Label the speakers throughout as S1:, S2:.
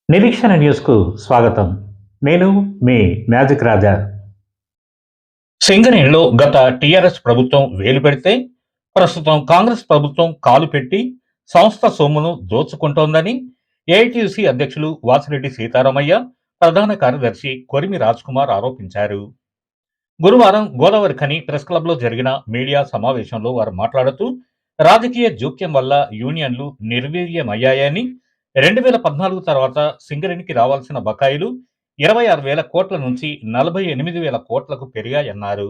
S1: నిరీక్షణ న్యూస్కు స్వాగతం. నేను మీ మ్యాజిక్ రాజా. సింగరేణిలో గత టీఆర్ఎస్ ప్రభుత్వం వేలు పెడితే ప్రస్తుతం కాంగ్రెస్ ప్రభుత్వం కాలు పెట్టి సంస్థ సొమ్మును దోచుకుంటోందని ఏఐటీయూసీ అధ్యక్షులు వాసిరెడ్డి సీతారామయ్య, ప్రధాన కార్యదర్శి కొరిమి కుమార్ ఆరోపించారు. గురువారం గోదావరి ఖని ప్రెస్ క్లబ్లో జరిగిన మీడియా సమావేశంలో వారు మాట్లాడుతూ రాజకీయ జోక్యం వల్ల యూనియన్లు నిర్వీర్యమయ్యాయని, 2014 తర్వాత సింగరేణికి రావాల్సిన బకాయిలు 26,000 కోట్ల నుంచి 48,000 కోట్లకు పెరిగాయన్నారు.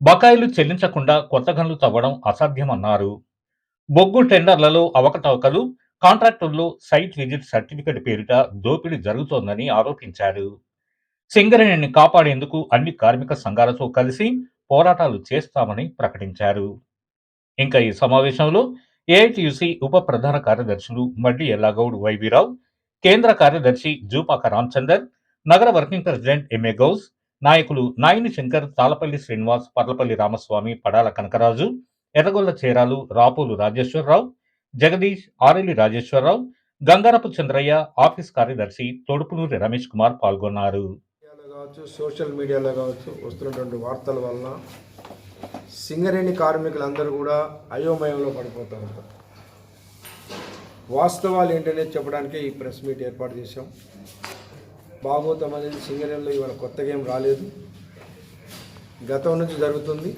S1: బకాయిలు చెల్లించకుండా కొత్త గనులు తవ్వడం అసాధ్యమన్నారు. బొగ్గు టెండర్లలో అవకతవకలు, కాంట్రాక్టర్లు సైట్ విజిట్ సర్టిఫికెట్ పేరిట దోపిడీ జరుగుతోందని ఆరోపించారు. సింగరేణిని కాపాడేందుకు అన్ని కార్మిక సంఘాలతో కలిసి పోరాటాలు చేస్తామని ప్రకటించారు. ఇంకా ఈ సమావేశంలో ఏఐటీయూసీ ఉప ప్రధాన కార్యదర్శులు మడ్డి ఎల్లాగౌడ్ వైవీరావు, కేంద్ర కార్యదర్శి జూపాక రామచందర్, నగర వర్కింగ్ ప్రెసిడెంట్ ఎంఏ గౌస్, నాయకులు నాయిని శంకర్, తాళపల్లి శ్రీనివాస్, పర్లపల్లి రామస్వామి, పడాల కనకరాజు, ఎర్రగొల్ల చేరాలు, రాపోలు రాజేశ్వరరావు, జగదీష్, ఆరెల్లి రాజేశ్వరరావు, గంగారపు చంద్రయ్య, ఆఫీస్ కార్యదర్శి తొడుపునూరి రమేష్ కుమార్ పాల్గొన్నారు.
S2: సోషల్ మీడియాలో కావచ్చు వస్తున్నటువంటి వార్తల వలన సింగరేణి కార్మికులందరూ కూడా అయోమయంలో పడిపోతూ ఉంటారు. వాస్తవాలు ఏంటనేది చెప్పడానికి ఈ ప్రెస్ మీట్ ఏర్పాటు చేశాం. భాగవతం అనేది సింగరేణిలో ఇవాళ కొత్తగా ఏం రాలేదు, గతం నుంచి జరుగుతుంది.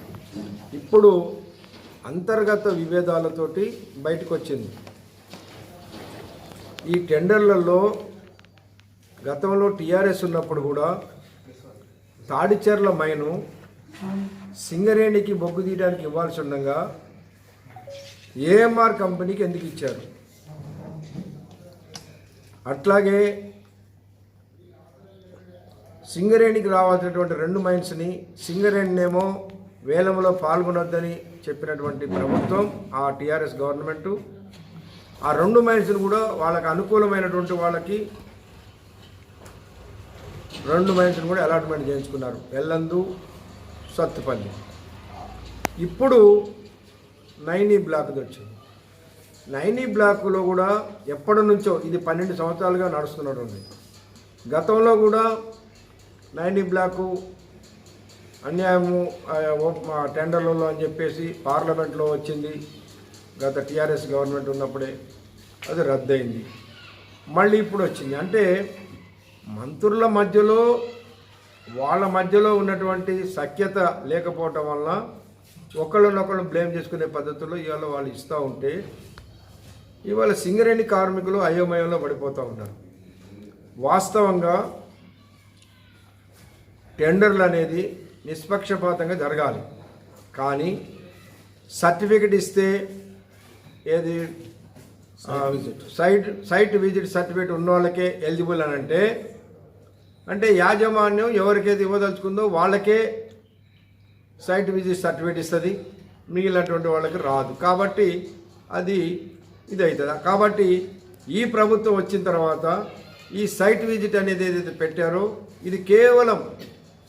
S2: ఇప్పుడు అంతర్గత విభేదాలతోటి బయటకు వచ్చింది. ఈ టెండర్లలో గతంలో టీఆర్ఎస్ ఉన్నప్పుడు కూడా తాడిచెర్ల మైను సింగరేణికి బొగ్గు తీయడానికి ఇవ్వాల్సి ఉండగా ఏఎంఆర్ కంపెనీకి ఎందుకు ఇచ్చారు? అట్లాగే సింగరేణికి రావాల్సినటువంటి 2 మైన్స్ని సింగరేణినేమో వేలంలో పాల్గొనొద్దని చెప్పినటువంటి ప్రభుత్వం, ఆ టీఆర్ఎస్ గవర్నమెంటు, ఆ 2 మైన్స్ని కూడా వాళ్ళకి అనుకూలమైనటువంటి వాళ్ళకి 2 మైన్స్ని కూడా అలాట్మెంట్ చేయించుకున్నారు, ఎల్లందు, సత్తుపల్లి. ఇప్పుడు నైనీ బ్లాక్ది వచ్చింది. నైనీ బ్లాక్లో కూడా ఎప్పటి నుంచో ఇది 12 సంవత్సరాలుగా నడుస్తున్నటువంటి, గతంలో కూడా నైనీ బ్లాకు అన్యాయము టెండర్లలో అని చెప్పేసి పార్లమెంట్లో వచ్చింది. గత టీఆర్ఎస్ గవర్నమెంట్ ఉన్నప్పుడే అది రద్దయింది, మళ్ళీ ఇప్పుడు వచ్చింది. అంటే మంత్రుల మధ్యలో వాళ్ళ మధ్యలో ఉన్నటువంటి సఖ్యత లేకపోవటం వలన ఒకళ్ళనొకళ్ళు బ్లేమ్ చేసుకునే పద్ధతుల్లో ఇవాళ వాళ్ళు ఇస్తూ ఉంటే ఇవాళ సింగరేణి కార్మికులు అయోమయంలో పడిపోతూ ఉన్నారు. వాస్తవంగా టెండర్లు అనేది నిష్పక్షపాతంగా జరగాలి, కానీ సర్టిఫికెట్ ఇస్తే ఏది సైట్ విజిట్ సర్టిఫికెట్ ఉన్న వాళ్ళకే ఎలిజిబుల్ అని అంటే యాజమాన్యం ఎవరికైతే ఇవ్వదలుచుకుందో వాళ్ళకే సైట్ విజిట్ సర్టిఫికేట్ ఇస్తుంది, మిగిలినటువంటి వాళ్ళకి రాదు. కాబట్టి అది ఇది అవుతుంది. కాబట్టి ఈ ప్రభుత్వం వచ్చిన తర్వాత ఈ సైట్ విజిట్ అనేది ఏదైతే పెట్టారో ఇది కేవలం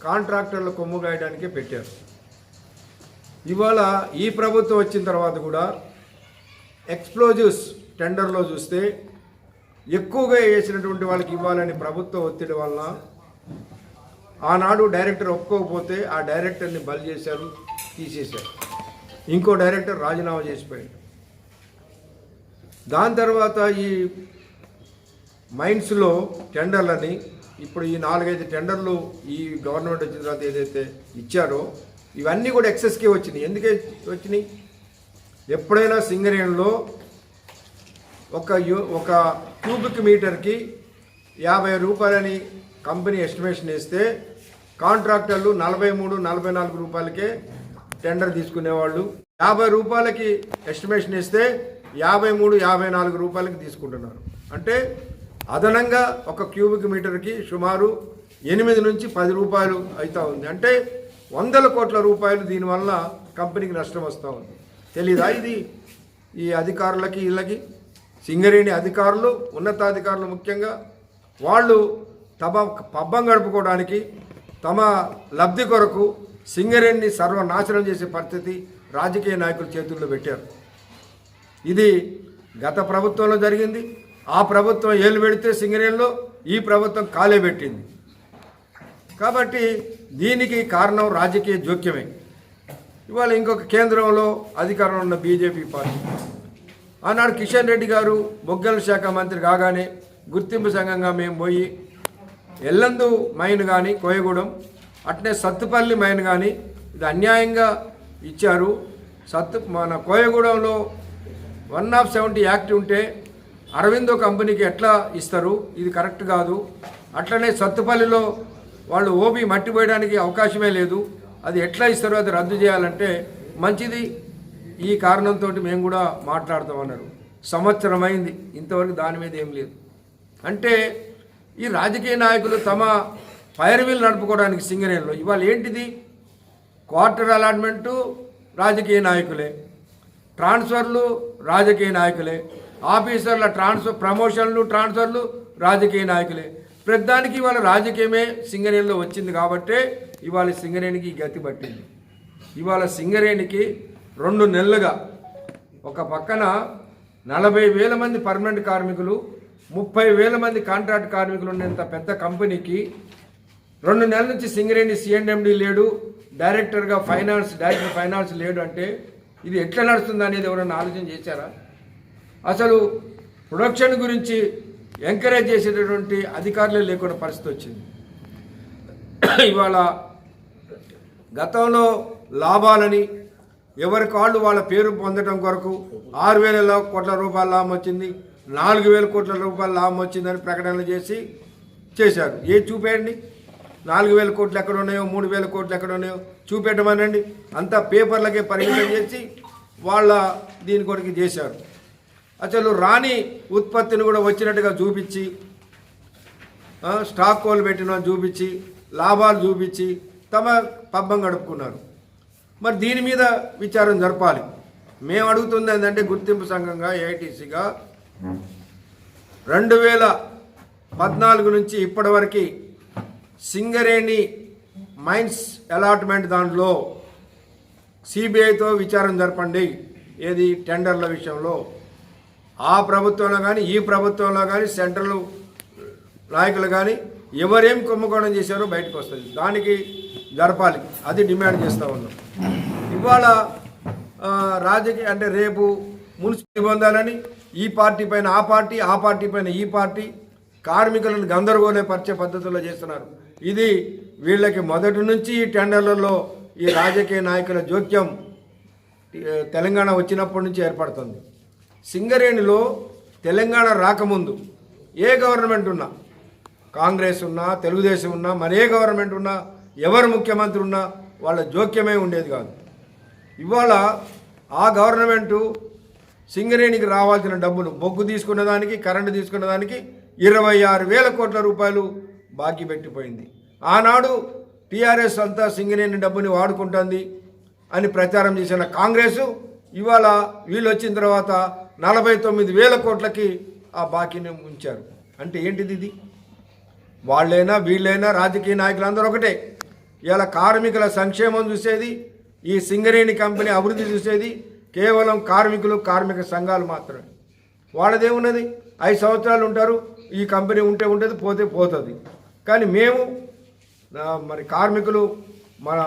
S2: కాంట్రాక్టర్ల కొమ్ము గాయడానికే పెట్టారు. ఇవాళ ఈ ప్రభుత్వం వచ్చిన తర్వాత కూడా ఎక్స్ప్లోజివ్స్ టెండర్లో చూస్తే ఎక్కువగా వేసినటువంటి వాళ్ళకి ఇవ్వాలని ప్రభుత్వ ఒత్తిడి వలన ఆనాడు డైరెక్టర్ ఒప్పుకోకపోతే ఆ డైరెక్టర్ని బలి చేశారు, తీసేశారు. ఇంకో డైరెక్టర్ రాజీనామా చేసిపోయాడు. దాని తర్వాత ఈ మైన్స్లో టెండర్లని ఇప్పుడు ఈ 4-5 టెండర్లు ఈ గవర్నమెంట్ వచ్చిన తర్వాత ఏదైతే ఇచ్చారో ఇవన్నీ కూడా ఎక్సెస్కే వచ్చినాయి. ఎందుకే వచ్చినాయి? ఎప్పుడైనా సింగరేణిలో ఒక క్యూబిక్ మీటర్కి 50 రూపాయలని కంపెనీ ఎస్టిమేషన్ వేస్తే కాంట్రాక్టర్లు 43-44 రూపాయలకే టెండర్ తీసుకునేవాళ్ళు. 50 రూపాయలకి ఎస్టిమేషన్ వేస్తే 53-54 రూపాయలకి తీసుకుంటున్నారు. అంటే అదనంగా ఒక క్యూబిక్ మీటర్కి సుమారు 8 నుంచి 10 రూపాయలు అవుతూ ఉంది. అంటే 100 కోట్ల రూపాయలు దీనివల్ల కంపెనీకి నష్టం వస్తూ ఉంది. తెలీదా ఇది ఈ అధికారులకి? వీళ్ళకి సింగరేణి అధికారులు, ఉన్నతాధికారులు ముఖ్యంగా వాళ్ళు పబ్బం గడుపుకోవడానికి తమ లబ్ధి కొరకు సింగరేణిని సర్వనాశనం చేసే పరిస్థితి రాజకీయ నాయకుల చేతుల్లో పెట్టారు. ఇది గత ప్రభుత్వంలో జరిగింది, ఆ ప్రభుత్వం ఏలు పెడితే సింగరేణిలో ఈ ప్రభుత్వం కాలే పెట్టింది. కాబట్టి దీనికి కారణం రాజకీయ జోక్యమే. ఇవాళ ఇంకొక కేంద్రంలో అధికారంలో ఉన్న బీజేపీ పార్టీ ఆనాడు కిషన్ రెడ్డి గారు బొగ్గల శాఖ మంత్రి కాగానే గుర్తింపు సంఘంగా మేము పోయి ఎల్లందు మైన్ కానీ కోయగూడెం అట్నే సత్తుపల్లి మైన్ కానీ ఇది అన్యాయంగా ఇచ్చారు. మన కోయగూడెంలో 170 యాక్ట్ ఉంటే అరవిందో కంపెనీకి ఎట్లా ఇస్తారు, ఇది కరెక్ట్ కాదు. అట్లనే సత్తుపల్లిలో వాళ్ళు ఓబీ మట్టి పోయడానికి అవకాశమే లేదు, అది ఎట్లా ఇస్తారో అది రద్దు చేయాలంటే మంచిది, ఈ కారణంతో మేము కూడా మాట్లాడతామన్నారు. సంవత్సరం అయింది, ఇంతవరకు దాని మీద ఏం లేదు. అంటే ఈ రాజకీయ నాయకులు తమ పైరవీలు నడుపుకోవడానికి సింగరేణిలో ఇవాళ ఏంటిది, క్వార్టర్ అలాట్మెంటు రాజకీయ నాయకులే, ట్రాన్స్ఫర్లు రాజకీయ నాయకులే, ఆఫీసర్ల ప్రమోషన్లు ట్రాన్స్ఫర్లు రాజకీయ నాయకులే. ప్రతిదానికి ఇవాళ రాజకీయమే సింగరేణిలో వచ్చింది కాబట్టే ఇవాళ సింగరేణికి గతి పట్టింది. ఇవాళ సింగరేణికి 2 నెలలుగా ఒక పక్కన 40,000 మంది పర్మనెంట్ కార్మికులు, 30,000 మంది కాంట్రాక్ట్ కార్మికులు ఉన్నంత పెద్ద కంపెనీకి 2 నెలల నుంచి సింగరేణి సిఎండి లేడు, డైరెక్టర్ ఫైనాన్స్ లేడు అంటే ఇది ఎట్లా నడుస్తుంది అనేది ఎవరైనా ఆలోచన చేశారా? అసలు ప్రొడక్షన్ గురించి ఎంకరేజ్ చేసేటటువంటి అధికారులే లేకుండా పరిస్థితి వచ్చింది. ఇవాళ గతంలో లాభాలని ఎవరి కాళ్ళు వాళ్ళ పేరు పొందడం కొరకు 6,000 కోట్ల రూపాయల లాభం వచ్చింది, 4,000 కోట్ల రూపాయల లాభం వచ్చిందని ప్రకటనలు చేశారు. చూపేయండి, 4,000 కోట్లు ఎక్కడ ఉన్నాయో, 3,000 కోట్లు ఎక్కడ ఉన్నాయో చూపెట్టమనండి. అంతా పేపర్లకే పరిమితం చేసి వాళ్ళ దీని కొరకు చేశారు. అసలు రాని ఉత్పత్తిని కూడా వచ్చినట్టుగా చూపించి, స్టాక్ కోల్ పెట్టిన చూపించి, లాభాలు చూపించి తమ పబ్బం గడుపుకున్నారు. మరి దీని మీద విచారం జరపాలి. మేము అడుగుతుంది ఏంటంటే గుర్తింపు సంఘంగా ఏఐటీసీగా 2014 నుంచి ఇప్పటి వరకు సింగరేణి మైన్స్ అలాట్మెంట్ దాంట్లో సిబిఐతో విచారం జరపండి. ఏది టెండర్ల విషయంలో ఆ ప్రభుత్వంలో కానీ ఈ ప్రభుత్వంలో కానీ సెంట్రల్ నాయకులు కానీ ఎవరేం కుంభకోణం చేశారో బయటకు వస్తుంది, దానికి జరపాలి. అది డిమాండ్ చేస్తూ ఉన్నాం. ఇవాళ రాజకీయ అంటే రేపు మున్సిపల్ నిబంధనలని ఈ పార్టీ పైన ఆ పార్టీ, ఆ పార్టీ పైన ఈ పార్టీ కార్మికులను గందరగోళపరిచే పద్ధతుల్లో చేస్తున్నారు. ఇది వీళ్ళకి మొదటి నుంచి ఈ టెండర్లలో ఈ రాజకీయ నాయకుల జోక్యం తెలంగాణ వచ్చినప్పటి నుంచి ఏర్పడుతుంది. సింగరేణిలో తెలంగాణ రాకముందు ఏ గవర్నమెంట్ ఉన్నా, కాంగ్రెస్ ఉన్నా, తెలుగుదేశం ఉన్నా, మరే గవర్నమెంట్ ఉన్నా, ఎవరు ముఖ్యమంత్రి ఉన్నా వాళ్ళ జోక్యమే ఉండేది కాదు. ఇవాళ ఆ గవర్నమెంటు సింగరేణికి రావాల్సిన డబ్బులు బొగ్గు తీసుకున్న దానికి, కరెంటు తీసుకున్న దానికి 26,000 కోట్ల రూపాయలు బాకీ పెట్టిపోయింది. ఆనాడు టీఆర్ఎస్ అంతా సింగరేణి డబ్బుని వాడుకుంటుంది అని ప్రచారం చేసిన కాంగ్రెసు ఇవాళ వీళ్ళు వచ్చిన తర్వాత 49,000 కోట్లకి ఆ బాకీని ఉంచారు. అంటే ఏంటిది ఇది? వాళ్ళైనా వీళ్ళైనా రాజకీయ నాయకులు అందరూ ఒకటే. ఇలా కార్మికుల సంక్షేమం చూసేది, ఈ సింగరేణి కంపెనీ అభివృద్ధి చూసేది కేవలం కార్మికులు, కార్మిక సంఘాలు మాత్రమే. వాళ్ళదేమున్నది, 5 సంవత్సరాలు ఉంటారు, ఈ కంపెనీ ఉంటే ఉంటుంది, పోతే పోతుంది. కానీ మేము మరి కార్మికులు మన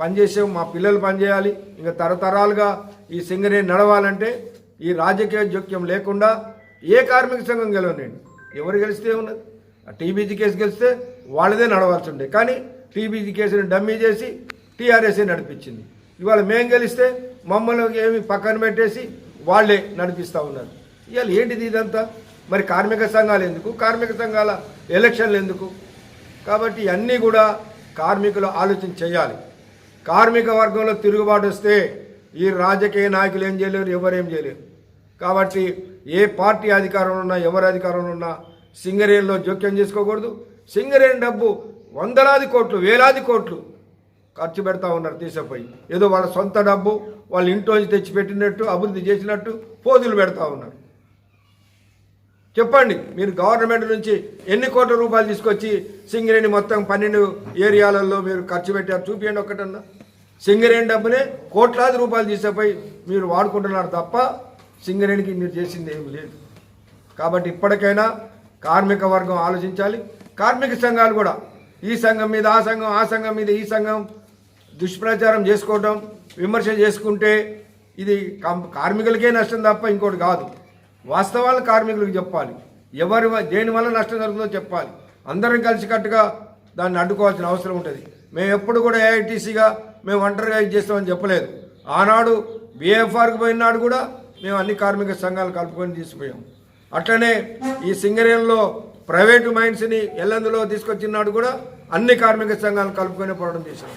S2: పనిచేసే మా పిల్లలు పనిచేయాలి, ఇంకా తరతరాలుగా ఈ సింగరేణి నడవాలంటే ఈ రాజకీయ జోక్యం లేకుండా ఏ కార్మిక సంఘం గెలవనండి, ఎవరు గెలిస్తే ఉన్నది. టీబీజీ కేసు గెలిస్తే వాళ్ళదే నడవాల్సి ఉండే, కానీ టీబీజీ కేసుని డమ్మీ చేసి టీఆర్ఎస్ఏ నడిపించింది. ఇవాళ మేము గెలిస్తే మమ్మల్ని ఏమి పక్కన పెట్టేసి వాళ్ళే నడిపిస్తూ ఉన్నారు. ఇవాళ ఏంటిది ఇదంతా? మరి కార్మిక సంఘాలు ఎందుకు, కార్మిక సంఘాల ఎలక్షన్లు ఎందుకు? కాబట్టి అన్నీ కూడా కార్మికులు ఆలోచన చేయాలి. కార్మిక వర్గంలో తిరుగుబాటు వస్తే ఈ రాజకీయ నాయకులు ఏం చేయలేరు, ఎవరేం చేయలేరు. కాబట్టి ఏ పార్టీ అధికారంలో ఉన్నా, ఎవరి అధికారంలో ఉన్నా సింగరేణిలో జోక్యం చేసుకోకూడదు. సింగరేణి డబ్బు వందలాది కోట్లు, వేలాది కోట్లు ఖర్చు పెడతా ఉన్నారు తీసిపోయి. ఏదో వాళ్ళ సొంత డబ్బు వాళ్ళ ఇంట్లోంచి తెచ్చిపెట్టినట్టు, అభివృద్ధి చేసినట్టు పోదులు పెడతా ఉన్నారు. చెప్పండి, మీరు గవర్నమెంట్ నుంచి ఎన్ని కోట్ల రూపాయలు తీసుకొచ్చి సింగరేణి మొత్తం 12 ఏరియాలలో మీరు ఖర్చు పెట్టారు? చూపించండి ఒక్కటన్నా. సింగరేణి డబ్బునే కోట్లాది రూపాయలు తీసేపోయి మీరు వాడుకుంటున్నారు తప్ప సింగరేణికి మీరు చేసింది ఏమి లేదు. కాబట్టి ఇప్పటికైనా కార్మిక వర్గం ఆలోచించాలి. కార్మిక సంఘాలు కూడా ఈ సంఘం మీద ఆ సంఘం, ఆ సంఘం మీద ఈ సంఘం దుష్ప్రచారం చేసుకోవడం, విమర్శ చేసుకుంటే ఇది కార్మికులకే నష్టం తప్ప ఇంకోటి కాదు. వాస్తవాలు కార్మికులకు చెప్పాలి, ఎవరి దేని వల్ల నష్టం జరుగుతుందో చెప్పాలి. అందరం కలిసికట్టుగా దాన్ని అడ్డుకోవాల్సిన అవసరం ఉంటుంది. మేము ఎప్పుడు కూడా ఏఐటీసీగా మేము ఒంటరిగా ఇది చేస్తామని చెప్పలేదు. ఆనాడు బిఎఫ్ఆర్కి పోయినాడు కూడా మేము అన్ని కార్మిక సంఘాలు కలుపుకొని తీసుకుపోయాం. అట్లనే ఈ సింగరేణిలో ప్రైవేటు మైన్స్ని ఎల్లందులో తీసుకొచ్చినాడు కూడా అన్ని కార్మిక సంఘాలు కలుపుకొని పోవడం చేశాం.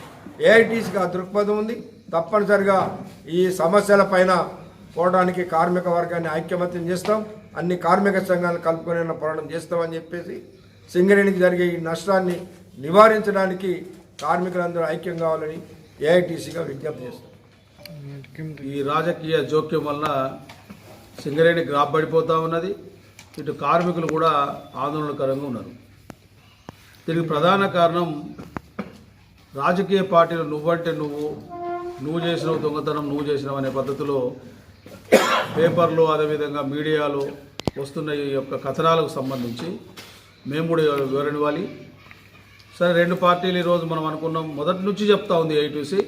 S2: ఏఐటీసీకి ఆ దృక్పథం ఉంది. తప్పనిసరిగా ఈ సమస్యల పైన పోవడానికి కార్మిక వర్గాన్ని ఐక్యమత్యం చేస్తాం, అన్ని కార్మిక సంఘాలను కలుపుకొని పోరాటం చేస్తామని చెప్పేసి సింగరేణికి జరిగే ఈ నష్టాన్ని నివారించడానికి కార్మికులందరూ ఐక్యం కావాలని ఏఐటీసీగా విజ్ఞప్తి చేస్తాం.
S3: ఈ రాజకీయ జోక్యం వల్ల సింగరేణి గ్రాఫ్ పడిపోతూ ఉన్నది. ఇటు కార్మికులు కూడా ఆందోళనకరంగా ఉన్నారు. దీనికి ప్రధాన కారణం రాజకీయ పార్టీలు నువ్వంటే నువ్వు చేసినావు దొంగతనం, నువ్వు చేసినావు అనే పద్ధతిలో పేపర్లు అదేవిధంగా మీడియాలో వస్తున్న ఈ యొక్క కథనాలకు సంబంధించి మేము కూడా వివరణ ఇవ్వాలి. సరే, రెండు పార్టీలు ఈరోజు మనం అనుకున్నాం, మొదటి నుంచి చెప్తా ఉంది ఏఐటీసీ,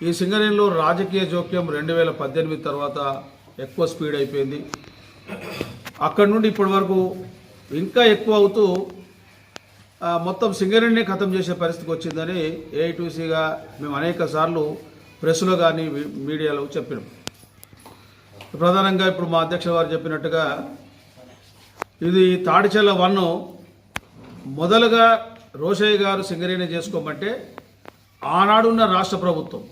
S3: ఈ సింగరేణిలో రాజకీయ జోక్యం 2018 తర్వాత ఎక్కువ స్పీడ్ అయిపోయింది. అక్కడి నుండి ఇప్పటి వరకు ఇంకా ఎక్కువ అవుతూ మొత్తం సింగరేణిని ఖతం చేసే పరిస్థితికి వచ్చిందని ఏఐటీసీగా మేము అనేక సార్లు ప్రెస్లో కానీ మీడియాలో చెప్పినాం. ప్రధానంగా ఇప్పుడు మా అధ్యక్షుల వారు చెప్పినట్టుగా ఇది తాడిచెల్ల 1 మొదలుగా రోషయ్య గారు సింగరేణి చేసుకోమంటే ఆనాడున్న రాష్ట్ర ప్రభుత్వం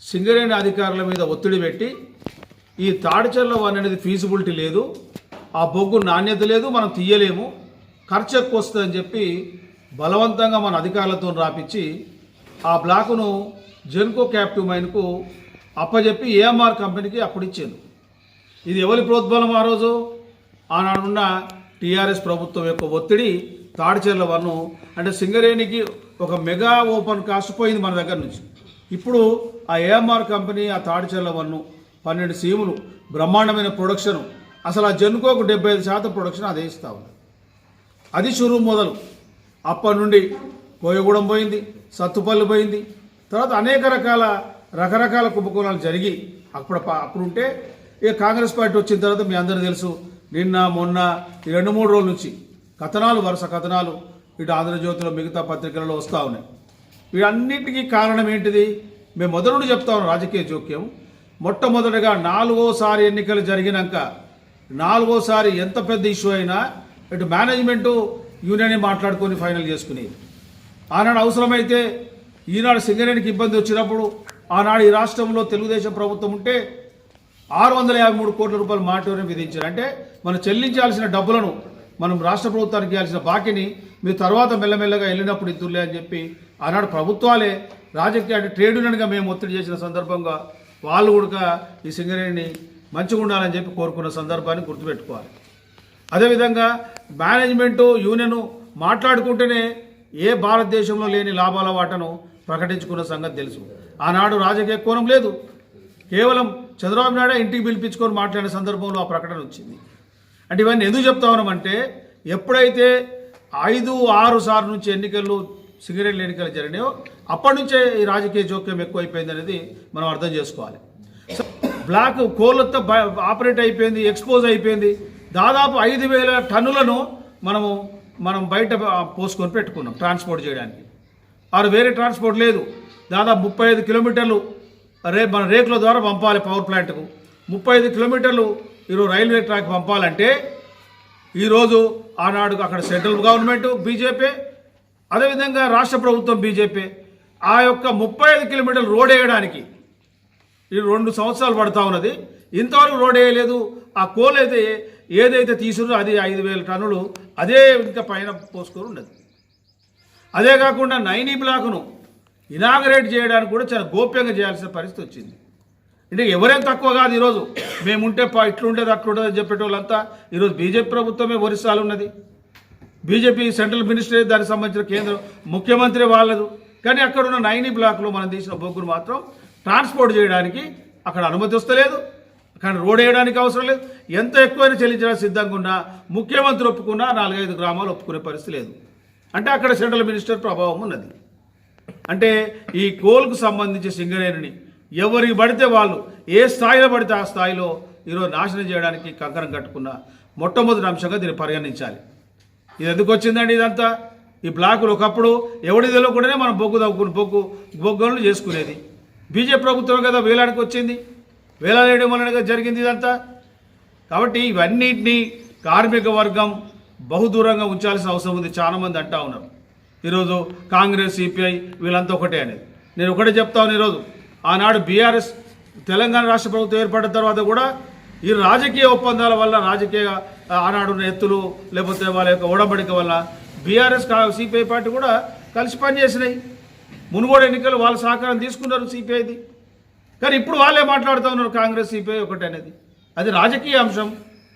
S3: సింగరేణి అధికారుల మీద ఒత్తిడి పెట్టి ఈ తాడిచెల్ల 1 అనేది ఫీజిబిలిటీ లేదు, ఆ బొగ్గు నాణ్యత లేదు, మనం తీయలేము, ఖర్చు ఎక్కువ వస్తుందని చెప్పి బలవంతంగా మన అధికారులతో రాపించి ఆ బ్లాకును జెన్కో క్యాప్టివ్ మైన్కు అప్పచెప్పి ఏఎంఆర్ కంపెనీకి అప్పుడు ఇచ్చారు. ఇది ఎవరి ప్రోద్బలం? ఆ రోజు ఆనాడున్న టీఆర్ఎస్ ప్రభుత్వం యొక్క ఒత్తిడి. తాడిచెర్ల 1 అంటే సింగరేణికి ఒక మెగా ఓపెన్ కాస్ట్ పోయింది మన దగ్గర నుంచి. ఇప్పుడు ఆ ఏఎంఆర్ కంపెనీ ఆ తాడిచెర్ల 1 12 సీములు బ్రహ్మాండమైన ప్రొడక్షను, అసలు ఆ జెన్కోకు 75% ప్రొడక్షన్ అదే ఇస్తా ఉంది. అది షురూ మొదలు. అప్పటి నుండి కోయగూడెం పోయింది, సత్తుపల్లి పోయింది, తర్వాత అనేక రకరకాల కుంభకోణాలు జరిగి అప్పుడుంటే ఇక కాంగ్రెస్ పార్టీ వచ్చిన తర్వాత మీ అందరూ తెలుసు, నిన్న మొన్న ఈ 2-3 రోజుల నుంచి కథనాలు, వరుస కథనాలు ఇటు ఆంధ్రజ్యోతిలో మిగతా పత్రికలలో వస్తూ ఉన్నాయి. వీటన్నిటికీ కారణం ఏంటిది? మేము మొదటి నుండి చెప్తా ఉన్నాం, రాజకీయ జోక్యం. మొట్టమొదటిగా 4వసారి ఎన్నికలు జరిగినాక 4వసారి ఎంత పెద్ద ఇష్యూ అయినా ఇటు మేనేజ్మెంటు యూనియన్ మాట్లాడుకొని ఫైనల్ చేసుకునేది. ఆనాడు అవసరమైతే ఈనాడు సింగరేణికి ఇబ్బంది వచ్చినప్పుడు ఆనాడు ఈ రాష్ట్రంలో తెలుగుదేశం ప్రభుత్వం ఉంటే 653 కోట్ల రూపాయలు మాటోరియం విధించారు. అంటే మనం చెల్లించాల్సిన డబ్బులను, మనం రాష్ట్ర ప్రభుత్వానికి ఇవ్వాల్సిన బాకీని మీరు తర్వాత మెల్లమెల్లగా వెళ్ళినప్పుడు ఇద్దులే అని చెప్పి ఆనాడు ప్రభుత్వాలే రాజకీయ అంటే ట్రేడ్ యూనియన్గా మేము ఒత్తిడి చేసిన సందర్భంగా వాళ్ళు కూడా ఈ సింగరేణిని మంచిగా ఉండాలని చెప్పి కోరుకున్న సందర్భాన్ని గుర్తుపెట్టుకోవాలి. అదేవిధంగా మేనేజ్మెంటు యూనియన్ మాట్లాడుకుంటేనే ఏ భారతదేశంలో లేని లాభాల వాటను ప్రకటించుకున్న సంగతి తెలుసు. ఆనాడు రాజకీయ కోణం లేదు, కేవలం చంద్రబాబు నాయుడు ఇంటికి పిలిపించుకొని మాట్లాడిన సందర్భంలో ఆ ప్రకటన వచ్చింది. అంటే ఇవన్నీ ఎందుకు చెప్తా ఉన్నామంటే ఎప్పుడైతే 5-6 సార్లు నుంచి ఎన్నికలు సింగరేణి ఎన్నికలు జరిగినాయో అప్పటి నుంచే ఈ రాజకీయ జోక్యం ఎక్కువైపోయింది అనేది మనం అర్థం చేసుకోవాలి. బ్లాక్ కోళ్ళతో ఆపరేట్ అయిపోయింది, ఎక్స్పోజ్ అయిపోయింది. దాదాపు 5,000 టన్నులను మనం బయట పోసుకొని పెట్టుకున్నాం ట్రాన్స్పోర్ట్ చేయడానికి. వేరే ట్రాన్స్పోర్ట్ లేదు. దాదాపు 35 కిలోమీటర్లు మన రేకుల ద్వారా పంపాలి పవర్ ప్లాంట్కు. 35 కిలోమీటర్లు ఈరోజు రైల్వే ట్రాక్ పంపాలంటే ఈరోజు ఆనాడు అక్కడ సెంట్రల్ గవర్నమెంట్ బీజేపీ, అదేవిధంగా రాష్ట్ర ప్రభుత్వం బీజేపీ. ఆ యొక్క 35 కిలోమీటర్లు రోడ్ వేయడానికి ఈ 2 సంవత్సరాలు పడతా ఉన్నది. ఇంతవరకు రోడ్ వేయలేదు. ఆ కోల్ అయితే ఏదైతే తీసుకున్నారో అది 5,000 టన్నులు అదే ఇంకా పైన పోసుకొని ఉండదు. అదే కాకుండా 9 బ్లాక్ను ఇనాగరేట్ చేయడానికి కూడా చాలా గోప్యంగా చేయాల్సిన పరిస్థితి వచ్చింది. అంటే ఎవరేం తక్కువ కాదు. ఈరోజు మేముంటే ఇట్లుండేది అట్లుండేది అని చెప్పేటోళ్ళంతా ఈరోజు బీజేపీ ప్రభుత్వమే ఒరిస్సాలు ఉన్నది, బీజేపీ సెంట్రల్ మినిస్టరీ, దానికి సంబంధించిన కేంద్ర ముఖ్యమంత్రి వాళ్ళదు. కానీ అక్కడ ఉన్న 9 బ్లాక్లో మనం తీసిన బొగ్గును మాత్రం ట్రాన్స్పోర్ట్ చేయడానికి అక్కడ అనుమతి వస్తలేదు. కానీ రోడ్ వేయడానికి అవసరం లేదు. ఎంత ఎక్కువైనా చెల్లించడానికి సిద్ధంగా ఉన్నా ముఖ్యమంత్రి ఒప్పుకున్నా 4-5 గ్రామాలు ఒప్పుకునే పరిస్థితి లేదు. అంటే అక్కడ సెంట్రల్ మినిస్టర్ ప్రభావం ఉన్నది. అంటే ఈ కోల్కు సంబంధించి సింగరేణిని ఎవరికి పడితే వాళ్ళు ఏ స్థాయిలో పడితే ఆ స్థాయిలో ఈరోజు నాశనం చేయడానికి కంకణం కట్టుకున్న మొట్టమొదటి అంశంగా దీన్ని పరిగణించాలి. ఇది ఎందుకు వచ్చిందండి ఇదంతా? ఈ బ్లాకులు ఒకప్పుడు ఎవడి తెలియకుండానే మనం బొగ్గులను చేసుకునేది. బీజేపీ ప్రభుత్వం కదా వేలానికి వచ్చింది, వేలాడేయడం వలన జరిగింది ఇదంతా. కాబట్టి ఇవన్నిటినీ కార్మిక వర్గం బహుదూరంగా ఉంచాల్సిన అవసరం ఉంది. చాలామంది అంటా ఉన్నారు ఈరోజు కాంగ్రెస్, సిపిఐ వీళ్ళంతా ఒకటే అనేది. నేను ఒకటే చెప్తాను, ఈరోజు ఆనాడు బీఆర్ఎస్ తెలంగాణ రాష్ట్ర ప్రభుత్వం ఏర్పడిన తర్వాత కూడా ఈ రాజకీయ ఒప్పందాల వల్ల, రాజకీయ ఆనాడున్న ఎత్తులు లేకపోతే వాళ్ళ యొక్క ఒడంబడిక వల్ల బీఆర్ఎస్ సిపిఐ పార్టీ కూడా కలిసి పనిచేసినాయి. మునుగోడు ఎన్నికలు వాళ్ళ సహకారం తీసుకున్నారు సిపిఐది. కానీ ఇప్పుడు వాళ్ళే మాట్లాడుతూ ఉన్నారు కాంగ్రెస్, సిపిఐ ఒకటి అనేది. అది రాజకీయ అంశం.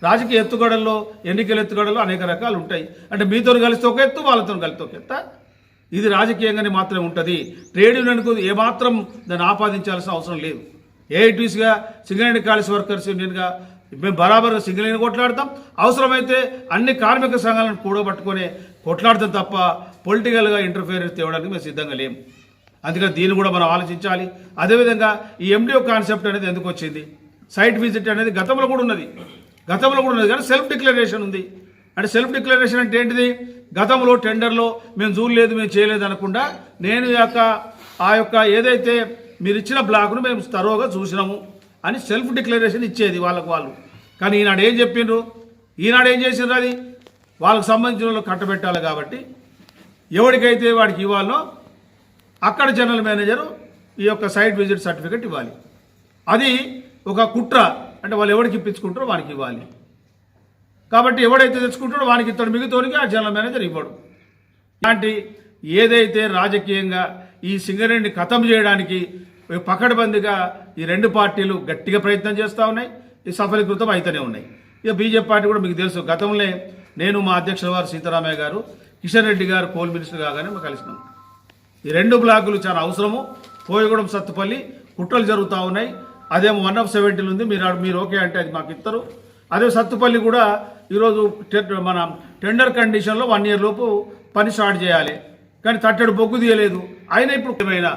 S3: రాజకీయ ఎత్తుగడల్లో, ఎన్నికల ఎత్తుగడల్లో అనేక రకాలు ఉంటాయి. అంటే మీతో కలిస్తే ఒక ఎత్తు, వాళ్ళతో కలిస్తే ఒక ఎత్త. ఇది రాజకీయంగానే మాత్రమే ఉంటుంది. ట్రేడ్ యూనియన్కు ఏమాత్రం దాన్ని ఆపాదించాల్సిన అవసరం లేదు. ఏఐటీసీగా సింగరేణి కాలేజ్ వర్కర్స్ యూనియన్గా మేము బరాబర్గా సింగరేణి కొట్లాడతాం. అవసరమైతే అన్ని కార్మిక సంఘాలను కూడబట్టుకొని కొట్లాడతాం తప్ప పొలిటికల్గా ఇంటర్ఫియరెన్స్ తేవడానికి మేము సిద్ధంగా లేము. అందుకని దీన్ని కూడా మనం ఆలోచించాలి. అదేవిధంగా ఈ ఎండిఓ కాన్సెప్ట్ అనేది ఎందుకు వచ్చింది? సైట్ విజిట్ అనేది గతంలో కూడా ఉన్నది కానీ సెల్ఫ్ డిక్లరేషన్ ఉంది. అంటే సెల్ఫ్ డిక్లరేషన్ అంటే ఏంటిది? గతంలో టెండర్లో మేము చూడలేదు, మేము చేయలేదు అనకుండా నేను ఆ యొక్క ఏదైతే మీరు ఇచ్చిన బ్లాక్ను మేము తరోగా చూసినాము అని సెల్ఫ్ డిక్లరేషన్ ఇచ్చేది వాళ్ళకు వాళ్ళు. కానీ ఈనాడు ఏం చెప్పిండ్రు? ఈనాడు ఏం చేసిండ్రు? అది వాళ్ళకు సంబంధించిన వాళ్ళు కట్టబెట్టాలి కాబట్టి ఎవరికైతే వాడికి ఇవ్వాలో అక్కడ జనరల్ మేనేజరు ఈ యొక్క సైట్ విజిట్ సర్టిఫికెట్ ఇవ్వాలి. అది ఒక కుట్ర. అంటే వాళ్ళు ఎవరికి ఇప్పించుకుంటారో వానికి ఇవ్వాలి. కాబట్టి ఎవడైతే తెచ్చుకుంటాడో వానికి ఇస్తాడు, మిగతానికి ఆ జనరల్ మేనేజర్ ఇవ్వడు. ఇలాంటి ఏదైతే రాజకీయంగా ఈ సింగరేణిని ఖతం చేయడానికి పకడ్బందీగా ఈ రెండు పార్టీలు గట్టిగా ప్రయత్నం చేస్తూ ఉన్నాయి. ఈ సఫలీకృతం అయితేనే ఉన్నాయి. ఇక బీజేపీ పార్టీ కూడా మీకు తెలుసు, గతంలో నేను మా అధ్యక్షుల వారు సీతారామయ్య గారు, కిషన్ రెడ్డి గారు కోల్ మినిస్టర్ కాగానే మేము కలిసినాం. ఈ రెండు బ్లాకులు చాలా అవసరము. కోయగూడెం, సత్తుపల్లి కుట్రలు జరుగుతూ ఉన్నాయి. అదేమో 1 of 70 ఉంది. మీరు ఓకే అంటే అది మాకు ఇస్తారు. అదే సత్తుపల్లి కూడా ఈరోజు మన టెండర్ కండిషన్లో 1 year లోపు పని స్టార్ట్ చేయాలి. కానీ తట్టడు బొగ్గు తీయలేదు. అయినా ఇప్పుడు ఏమైనా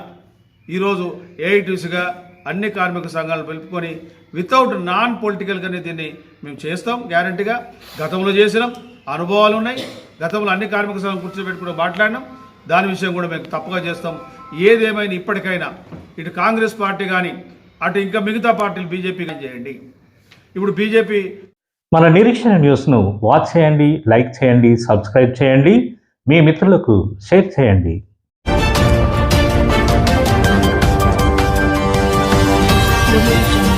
S3: ఈరోజు ఏఐటీసీగా అన్ని కార్మిక సంఘాలు పిలుపుకొని వితౌట్ నాన్ పొలిటికల్గానే దీన్ని మేము చేస్తాం గ్యారంటీగా. గతంలో చేసినాం, అనుభవాలు ఉన్నాయి. గతంలో అన్ని కార్మిక సంఘాలు కూర్చోబెట్టుకుని మాట్లాడినాం. దాని విషయం కూడా మేము తప్పగా చేస్తాం. ఏదేమైనా ఇప్పటికైనా ఇటు కాంగ్రెస్ పార్టీ కానీ అటు ఇంకా మిగతా పార్టీలు బీజేపీ చేయండి. ఇప్పుడు బీజేపీ
S1: మన నిరీక్షణ న్యూస్ను వాచ్ చేయండి, లైక్ చేయండి, సబ్స్క్రైబ్ చేయండి, మీ మిత్రులకు షేర్ చేయండి.
S4: Revolution.